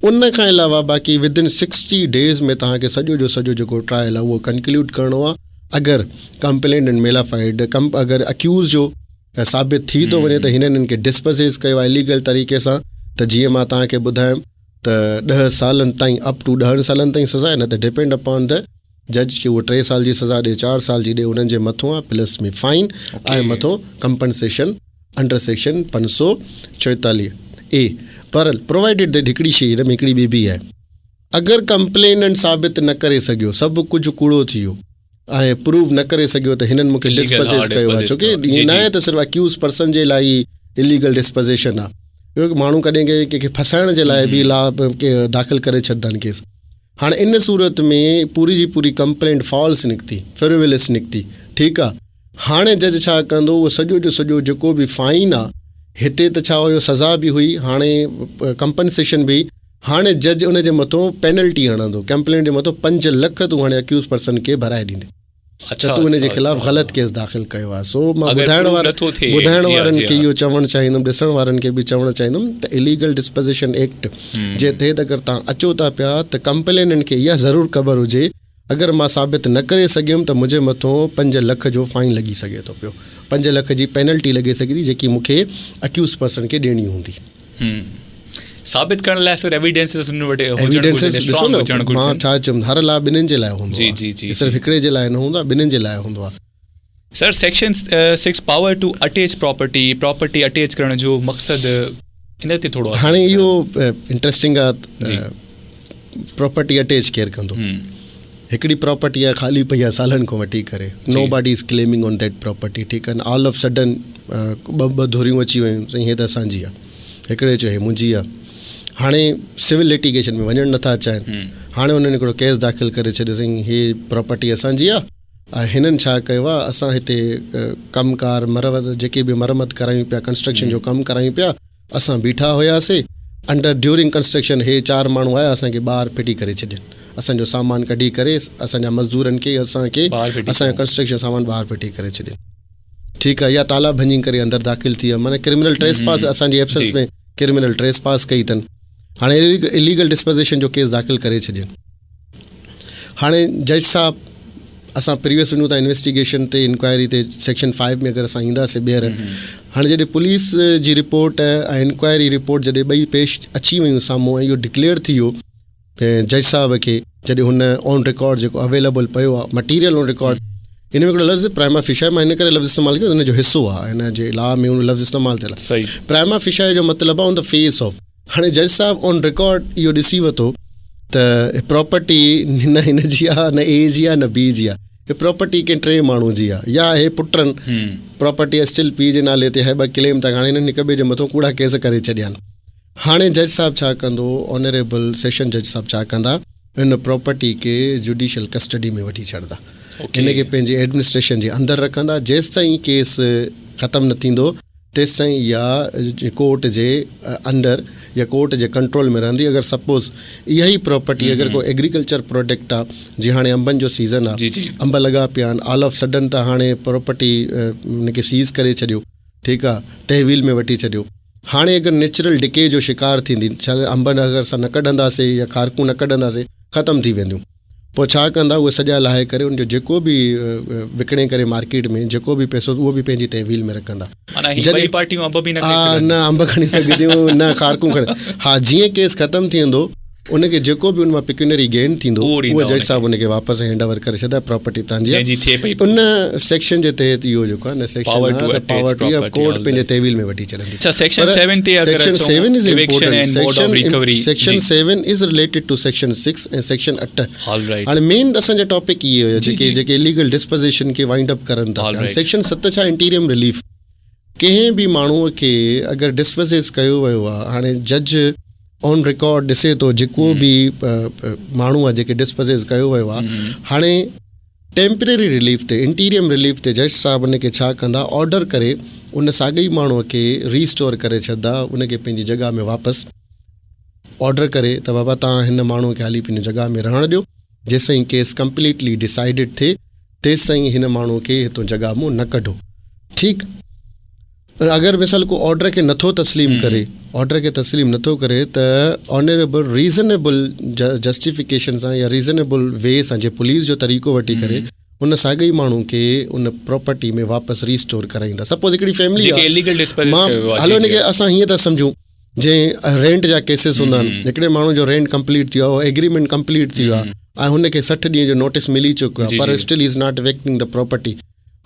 उन खां अलावा बाक़ी विदिन 60 डेज़ में तव्हांखे सॼो जो सॼो जेको ट्रायल आहे उहो कंक्लूड करिणो आहे। अगरि कंप्लेंट एंड मेलाफाइड अगरि अक्यूज़ जो साबित थी थो वञे त हिननि खे डिस्पोजेस कयो आहे इलीगल तरीक़े सां, त जीअं मां तव्हांखे ॿुधायुमि त 10 सालनि ताईं अप टू 10 सालनि ताईं सज़ा आहे, न त डिपेंड अपॉन द जज खे उहो 3 साल जी सज़ा ॾे, 4 साल जी ॾे, उन्हनि जे मथां आहे, प्लस में फाइन ऐं मथां कंपनसेशन अंडर सेक्शन 544A। पर प्रोवाइडेड दैट हिकिड़ी शइ हिन में हिकिड़ी ॿी बि आहे, अगरि कंप्लेनेंट साबित न करे सघियो, सभु कुझु कूड़ो थी वियो ऐं प्रूव न करे सघियो त हिननि मूंखे डिस्पोजेस कयो आहे, छोकी ईअं न आहे त सिर्फ़ु अक्यूज़ पर्सन जे लाइ इलीगल डिस्पोजिशन आहे। माण्हू कॾहिं कंहिंखे फसाइण जे लाइ बि दाख़िल करे छॾंदा आहिनि केस। हाणे इन सूरत में पूरी जी पूरी कंप्लेंट फॉल्स निकिती, फ्रिवलस निकिती। ठीकु आहे, हाणे जज छा कंदो, उहो सॼो जो सॼो जेको बि फाइन आहे, हिते त छा हुयो सज़ा बि हुई, हाणे कंपनसेशन बि, हाणे जज उन जे मथां पेनल्टी हणंदो, कंप्लेंट जे मथां 5 लख तूं हाणे अक्यूज़ पर्सन खे भराए ॾींदे, त तूं उन जे ख़िलाफ़ु ग़लति केस दाख़िल कयो आहे। सो मां ॿुधाइण वारनि खे इहो चवणु चाहींदुमि, ॾिसण वारनि खे बि चवणु चाहींदुमि त इलीगल डिस्पोजिशन एक्ट जे तहत अगरि तव्हां अचो था पिया त कंप्लेनेंट खे इहा ज़रूरु ख़बर हुजे, अगरि मां साबित न करे सघियुमि त मुंहिंजे मथां 5 लख जो फाइन लॻी सघे थो पियो, 5 लख जी पेनल्टी लॻी सघे थी, जेकी मूंखे अक्यूज़ पर्सन खे ॾियणी हूंदी। साबित करण लाइ सिर्फ़ु एविडेंसिस मां छा चयुमि, हर लाइ ॿिन्हिनि जे लाइ हूंदो आहे, सिर्फ़ु हिकिड़े जे लाइ न हूंदो आहे, ॿिन्हिनि जे लाइ हूंदो आहे। Sir, section 6 power to attach property attach करण जो मक़सदु इन ते थोरो हाणे इहो इंट्रस्टिंग आहे, प्रॉपर्टी अटैच केरु कंदो? हिकिड़ी प्रॉपर्टी आहे ख़ाली पई आहे सालनि खां वठी करे, nobody is claiming on that property. ठीकु आहे, ऑल ऑफ सडन ॿ धुरियूं अची वियूं, साईं हे त असांजी आहे, हिकिड़े चयो हे मुंहिंजी आहे। हाणे सिविल लिटिगेशन में वञणु नथा चाहिनि, हाणे उन्हनि हिकिड़ो केस दाख़िल करे छॾियो, साईं हे प्रॉपर्टी असांजी आहे ऐं हिननि छा कयो आहे, असां हिते कमकार जेके बि मरमत करायूं पिया, कंस्ट्रक्शन जो कमु करायूं पिया, असां बीठा हुयासीं, अंडर ड्यूरिंग कंस्ट्रक्शन हे 4 माण्हू आया, असांखे ॿाहिरि फिटी करे छॾियनि, असांजो सामान कढी करे असांजा मज़दूरनि खे असांजो कंस्ट्रक्शन सामान ॿाहिरि फिटी करे छॾियनि। ठीकु आहे, या ताला भञी करे अंदरि दाख़िल थी विया, माना क्रिमिनल ट्रेस पास, असांजी एब्सेंस में क्रिमिनल ट्रेस पास कई अथनि। हाणे इलीगल डिस्पोजिशन जो केस दाख़िल करे छॾियनि। हाणे जज साहब, असां प्रीवियस वञूं था इन्वेस्टिगेशन ते, इंक्वायरी ते, सेक्शन 5 में अगरि असां ईंदासीं ॿीहर, हाणे जॾहिं पुलिस जी रिपोर्ट ऐं इंक्वायरी रिपोर्ट जॾहिं ॿई पेश अची वियूं साम्हूं ऐं इहो डिक्लेयर थी वियो जज साहब खे, जॾहिं हुन ऑन रिकॉर्ड जेको अवेलेबल पियो आहे मटीरियल ऑन रिकॉर्ड, हिन में हिकिड़ो लफ़्ज़ प्राइमा फिशाए, मां हिन करे लफ़्ज़ इस्तेमालु कयो, हिन जो हिसो आहे, हिन जे लॉ में हुन लफ़्ज़ इस्तेमालु थियल आहे। प्राइमा फिशाए जो मतिलबु आहे ऑन द फेस ऑफ। हाणे जज साहब ऑन रिकॉर्ड इहो ॾिसी वरितो त प्रॉपर्टी न हिन जी आहे, न ए जी आहे, न बी जी आहे, हे प्रॉपर्टी कंहिं टे माण्हू जी आहे या हे पुटनि प्रॉपर्टी स्टिल पीउ जे नाले ते आहे, 2 क्लेम था हाणे हिननि हिक ॿिए जे मथां कूड़ा केस करे छॾिया आहिनि। हाणे जज साहिबु छा कंदो, ऑनरेबल सेशन जज साहिबु छा कंदा, हिन प्रॉपर्टी खे जुडिशियल कस्टडी में वठी छॾंदा, हिनखे पंहिंजे एडमिनिस्ट्रेशन जे अंदरि रखंदा। जेसि ताईं केस ख़तमु न थींदो तेसि ताईं या कोर्ट जे अंडर या कोर्ट जे कंट्रोल में रहंदी। अगरि सपोज़ इहा ई प्रॉपर्टी अगरि को एग्रीकल्चर प्रोडक्ट आहे, जीअं हाणे अंबनि जो सीज़न आहे, अंब लॻा पिया आहिनि, ऑल ऑफ सडन त हाणे प्रॉपर्टी हुनखे सीज़ करे छॾियो, ठीकु आहे, तहवील में वठी छॾियो। हाणे अगरि नेचुरल डिके जो शिकार थींदी, छा अंबनि अगरि असां न कढंदासीं या खारकूं न कढंदासीं, ख़तमु थी वेंदियूं। पोइ छा कंदा, उहे सॼा लाहे करे उनजो जेको बि विकिणे करे मार्केट में जेको बि पैसो उहो बि पंहिंजी तहवील में रखंदा। हा, न अंब खणी सघंदियूं, न खारकूं खणी। हा, जीअं केस ख़तमु थी वेंदो उनखे जेको बि उन मां पिक्यूनरी गेन थींदो उहो जज साहिबु उनखे वापसि हैंड ओवर करे छॾंदा, प्रॉपर्टी तव्हांजी उन सेक्शन जे तहत इहो जेको आहे न सेक्शन पावर टू या कोर्ट पंहिंजे तहवील में वठी छॾंदी। Section 7 is related to section 6 ऐं सेक्शन 8। हाणे मेन असांजा टॉपिक इहे हुयो जेके लीगल डिस्पोजिशन खे वाइंड अप करनि था। सेक्शन 7 छा, इंटीरियम रिलीफ। कंहिं बि माण्हूअ खे अगरि डिस्पोजेस कयो वियो आहे, हाणे जज ऑन रिकॉर्ड ॾिसे थो जेको बि माण्हू आहे जेके डिस्पोजेस कयो वियो आहे, हाणे टेम्परेरी रिलीफ ते, इंटीरियम रिलीफ ते जज साहिबु उनखे छा कंदा, ऑर्डर करे उन साॻई माण्हूअ खे रीस्टोर करे छॾंदा, उनखे पंहिंजी जॻह में वापसि ऑर्डर करे त बाबा तव्हां हिन माण्हूअ खे हाली पंहिंजी जॻह में रहणु ॾियो, जेसिताईं केस कंप्लीटली डिसाइडिड थिए तेसिताईं हिन माण्हूअ खे हितां जॻह मां न कढो, ठीकु। अगरि मिसाल को ऑर्डर खे नथो तस्लीम करे, ऑर्डर खे तस्लीम नथो करे त ऑनरेबल रीज़नेबल जस्टिफिकेशन सां या रीज़नेबल वे सां, जे पुलिस जो तरीक़ो वठी करे उन साॻई माण्हू खे उन प्रॉपर्टी में वापसि रीस्टोर कराईंदा। सपोज़ हिकिड़ी फैमिली आहे, मां हलो हिनखे असां हीअं था सम्झूं, जंहिं रेंट जा केसिस हूंदा आहिनि, हिकिड़े माण्हू जो रेंट कंप्लीट थी वियो आहे, एग्रीमेंट कंप्लीट थी वियो आहे ऐं हुनखे 60 ॾींहं जो नोटिस मिली चुको आहे, पर still is not evicting the property.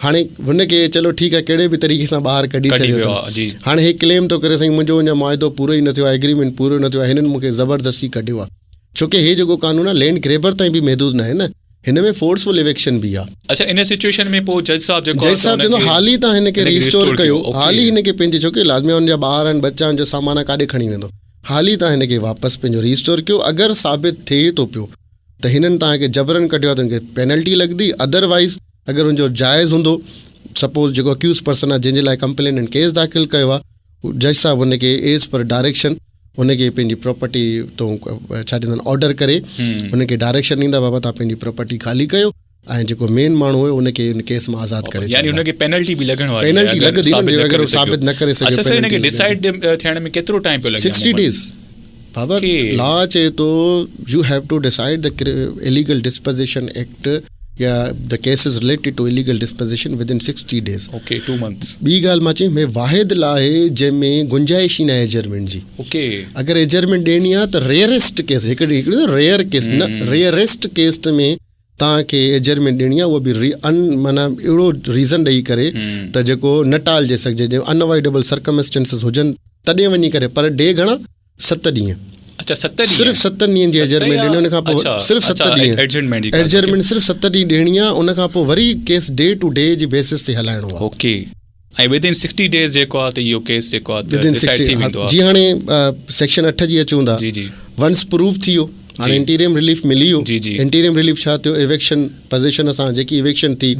हाणे हुनखे चलो ठीकु आहे, कहिड़े बि तरीक़े सां ॿाहिरि कढी छॾियो। हाणे हे क्लेम थो करे, साईं मुंहिंजो अञा मुआदो पूरो ई न थियो आहे, एग्रीमेंट पूरो न थियो आहे, हिननि मूंखे ज़बरदस्ती कढियो आहे। छोकी हे जेको कानून आहे लैंड ग्रेबर ताईं बि महदूद न आहे न, हिन में फोर्सफुल इवेक्शन बि आहे। अच्छा, इन सिचुएशन में पोइ जज साहिबु चवंदो हाल ई तव्हां हिनखे रिस्टोर कयो, हाल ई हिनखे पंहिंजे, छोकी लाज़मी हुनजा ॿार आहिनि, बच्चा आहिनि, जो सामान काॾे खणी वेंदो, हाल ई तव्हां हिनखे वापसि पंहिंजो रिस्टोर कयो। अगरि साबित थिए थो पियो त हिननि तव्हांखे जबरन कढियो आहे त हुनखे पेनल्टी लॻंदी, अदरवाइज़ अगरि हुनजो जाइज़ हूंदो, सपोज़ जेको अक्यूज़ पर्सन आहे जंहिंजे लाइ कंप्लेनेंट केस दाख़िल कयो आहे, जज साहिबु हुनखे एज़ पर डायरेक्शन हुनखे पंहिंजी प्रॉपर्टी तो छा चवंदा आहिनि ऑर्डर करे हुनखे डायरेक्शन ॾींदा, बाबा तव्हां पंहिंजी प्रॉपर्टी ख़ाली कयो ऐं जेको मेन माण्हू हुयो हुनखे हिन केस मां आज़ादु करे, यानी हुनखे पेनल्टी बि लॻण वारी, पेनल्टी लॻंदी अगरि साबित न करे सघे। अच्छा सर, हिनखे डिसाइड थियण में केतिरो टाइम पियो लॻे? 60 days। बाबा लॉ चए तो you have to decide the illegal disposition act या the cases related to illegal disposition within 60 days। Okay, 2 months। ॿी ॻाल्हि मां चई, में वाहिद लॉ आहे जंहिंमें गुंजाइश ई न आहे एजरमेंट जी। ओके, अगरि एजरमेंट ॾियणी आहे त रेयरेस्ट केस, हिकिड़ी रेयर केस न, रेयरेस्ट केस में तव्हांखे एजरमेंट ॾियणी आहे, उहो बि माना अहिड़ो रीज़न ॾेई करे त जेको न टालिजे सघिजे, जंहिं अनअवॉइडेबल सर्कमस्टेंसिस हुजनि तॾहिं वञी करे, पर डे घणा 7 ॾींहं। अच्छा, 7 ॾींहं, सिर्फ़ु 7 ॾींहनि जी एजरमेंट ॾियणी, उन खां पोइ सिर्फ़ु 7 ॾींहं एजरमेंट, सिर्फ़ु 7 ॾींहं ॾियणी आहे, उन खां पोइ वरी केस डे टू डे जी बेसिस ते हलाइणो आहे। ओके, ऐं विद इन 60 days जेको आहे त इहो केस जेको आहे डिसाइड थी वेंदो आहे। जी, हाणे सेक्शन 8 जी अचूं था। जी जी, वंस प्रूफ थी वियो, हाणे इंटीरियम रिलीफ मिली वियो। इंटीरियम रिलीफ छा थियो, इवेक्शन पोजीशन असां जेकी इवेक्शन थी,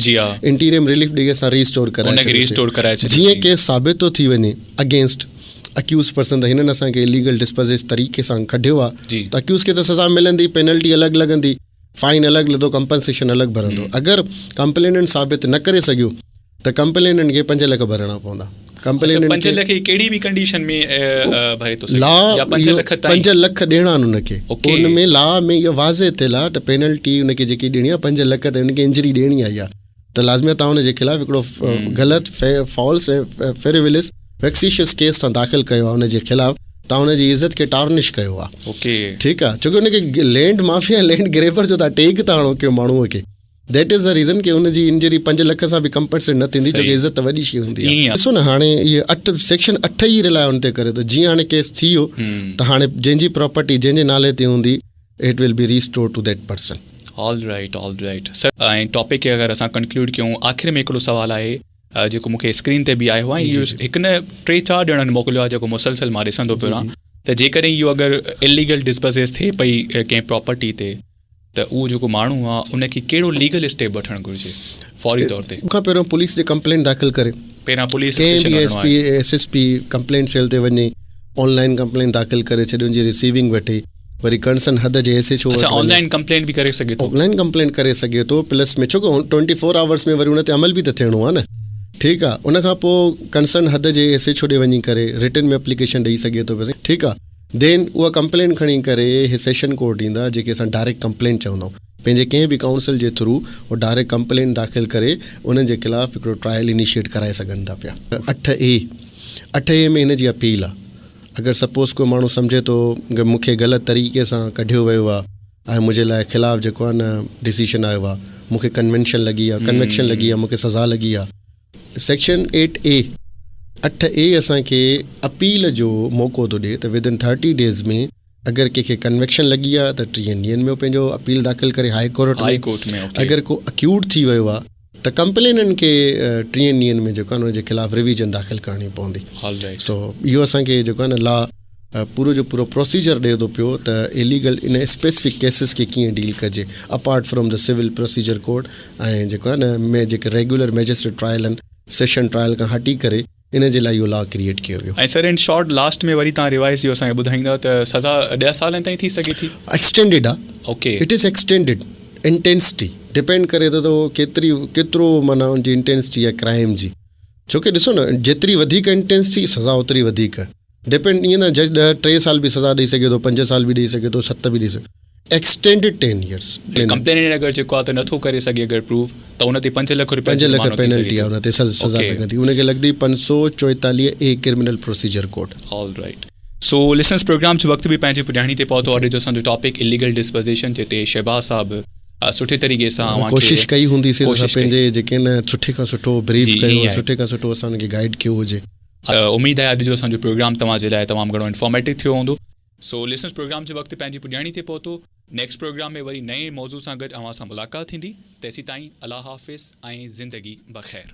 इंटीरियम रिलीफ ॾेई असां रीस्टोर कराए, जीअं केस साबित थो थी वञे अगेंस्ट अक्यूज़ पर्सन त हिननि असांखे इलीगल डिस्पोजेस तरीक़े सां कढियो आहे, त अक्यूज़ खे त सज़ा मिलंदी, पेनल्टी अलॻि लॻंदी, फाइन अलॻि लॻंदो, कंपनसेशन अलॻि भरंदो। अगरि कंप्लेनेंट साबित न करे सघियो त कंप्लेनेंट खे 5 लाख भरणा पवंदा। कंप्लेनेंट 5 लाख कहिड़ी बि कंडीशन में भरे थो सघे, लॉ 5 लाख ॾियणा आहिनि हुनखे, हुन में लॉ में इहो वाज़े थियल आहे त पेनल्टी हुनखे जेकी ॾियणी आहे 5 लाख, त हुनखे इंजरी ॾियणी आहे, त लाज़मी तव्हां हुनजे ख़िलाफ़ु हिकिड़ो ग़लति फॉल्स ऐं फेरिविलिस वैक्सीशियस केस सां दाख़िल कयो आहे, हुनजे ख़िलाफ़ु तव्हां हुनजी इज़त खे टार्निश कयो आहे। ओके, ठीकु आहे, छोकी हुनखे लैंड माफ़िया, लैंड ग्रेबर जो तव्हां टेक था हणो कयो माण्हूअ खे, दैट इज़ द रीज़न की हुनजी इंजरी 5 लाख सां बि कंपनसेट न थींदी, छोकी इज़त वॾी शइ हूंदी आहे। ॾिसो न, हाणे इहे सेक्शन 8 ई रिलाए हुन ते करे थो। जीअं हाणे केस थी वियो त हाणे जंहिंजी प्रॉपर्टी जंहिंजे नाले ते हूंदी, it will be restore to that person. All right sir ऐं टॉपिक खे अगरि असां कंक्लूड कयूं आख़िर में हिकिड़ो सुवालु आहे जेको मूंखे स्क्रीन ते बि आयो आहे इहो हिकु न 3-4 ॼणनि मोकिलियो आहे जेको मुसलसल मां ॾिसंदो पियो आहियां त जेकॾहिं इहो अगरि इलीगल डिस्पोज़ेस थिए पई कंहिं प्रॉपर्टी ते त उहो जेको माण्हू आहे उनखे कहिड़ो लीगल स्टेप वठणु घुरिजे फौरी तौर ते? खां पहिरियों पुलिस जे कंप्लेंट दाख़िल करे, पहिरियां पुलिस SSP कंप्लेंट सेल ते वञे, ऑनलाइन कंप्लेंट दाख़िल करे छॾे, उनजी रिसीविंग वठे, वरी कंसर्न हद जे SHO ऑनलाइन कंप्लेंट बि करे सघे थो, ऑनलाइन कंप्लेंट करे सघे थो प्लस में छो की 24 आवर्स में वरी उन ते अमल बि त थियणो आहे न, ठीकु आहे। उनखां पोइ कंसर्न हद जे SHO ॾे वञी करे रिटन में एप्लीकेशन ॾेई सघे थो, ठीकु आहे। देन उहा कंप्लेंट खणी करे हे सेशन कोर्ट ईंदा जेके असां डायरेक्ट कंप्लेंट चवंदा आहियूं, पंहिंजे कंहिं बि काउंसिल जे थ्रू उहो डायरेक्ट कंप्लेंट दाख़िल करे उन्हनि जे ख़िलाफ़ु हिकिड़ो ट्रायल इनिशिएट कराए सघनि था पिया। 8A में हिन जी अपील आहे। अगरि सपोज़ को माण्हू सम्झे थो की मूंखे ग़लति तरीक़े सां कढियो वियो आहे ऐं मुंहिंजे लाइ ख़िलाफ़ु जेको आहे न डिसीशन आयो आहे, मूंखे कन्वेक्शन लॻी आहे, मूंखे सज़ा लॻी आहे, सेक्शन 8A असांखे अपील जो मौक़ो थो ॾिए त विदिन 30 डेज़ में अगरि कंहिंखे कन्वेक्शन लॻी आहे त 30 ॾींहंनि में पंहिंजो अपील दाख़िल करे हाई कोर्ट में। अगरि को अक्यूट थी वियो आहे त कंप्लेननि खे 30 ॾींहंनि में जेको आहे उनजे ख़िलाफ़ु रिविजन दाख़िल करणी पवंदी। सो इहो असांखे जेको आहे न लॉ पूरो जो पूरो प्रोसीजर ॾिए थो पियो त इलीगल इन स्पेसिफिक केसिस खे कीअं डील कजे apart from the civil procedure code ऐं जेको आहे न में जेके रेगुलर मैजिस्ट्रेट ट्रायल आहिनि, सेशन ट्रायल खां हटी करे इन जे लाइ इहो लॉ क्रिएट कयो वियो। ऐं सर इन शॉर्ट लास्ट में वरी तव्हां रिवाइज़ इहो असांखे ॿुधाईंदा त सज़ा 10 सालनि ताईं थी सघे थी? एक्सटेंडेड आहे, okay, it is extended. Intensity depend करे थो त केतिरो माना उनजी इंटेंसिटी आहे क्राइम जी, छोकी ॾिसो न जेतिरी वधीक इंटेंसिटी सज़ा ओतिरी वधीक डिपेंड। ईअं न जज 3 साल बि सज़ा ॾेई सघे थो, 5 साल बि ॾेई सघे थो, 7 बि ॾेई सघे, एक्सटेंडेड 10 years। कंप्लेनेंट अगरि जेको आहे त नथो करे सघे अगरि प्रूव त उन ते 5 लख पेनल्टी आहे, उन ते सज़ा लॻंदी, उनखे लॻंदी 544A criminal procedure code. All right. So listeners programme जो वक़्तु बि पंहिंजी पुॼाणी ते पहुतो आहे। जो असांजो टॉपिक इलीगल डिस्पोज़ेशन जिते शहबाज़ साहब सुठे तरीक़े सां कोशिशि कई हूंदी पंहिंजे जेके न सुठे खां सुठो ब्रीफ कयो, सुठे खां सुठो असांखे गाइड कयो हुजे। उमेद आहे अॼु जो असांजो प्रोग्राम तव्हांजे लाइ तमामु घणो इंफॉर्मेटिव थियो हूंदो। सो लिसनर्स प्रोग्राम जो वक़्तु पंहिंजी पुॼाणी ते पहुतो। नेक्स्ट प्रोग्राम में वरी नए मौज़ू सां गॾु अवां सां मुलाक़ात थींदी। तेसीं ताईं अल्लाह हाफ़िज़ ऐं ज़िंदगी बख़ैर।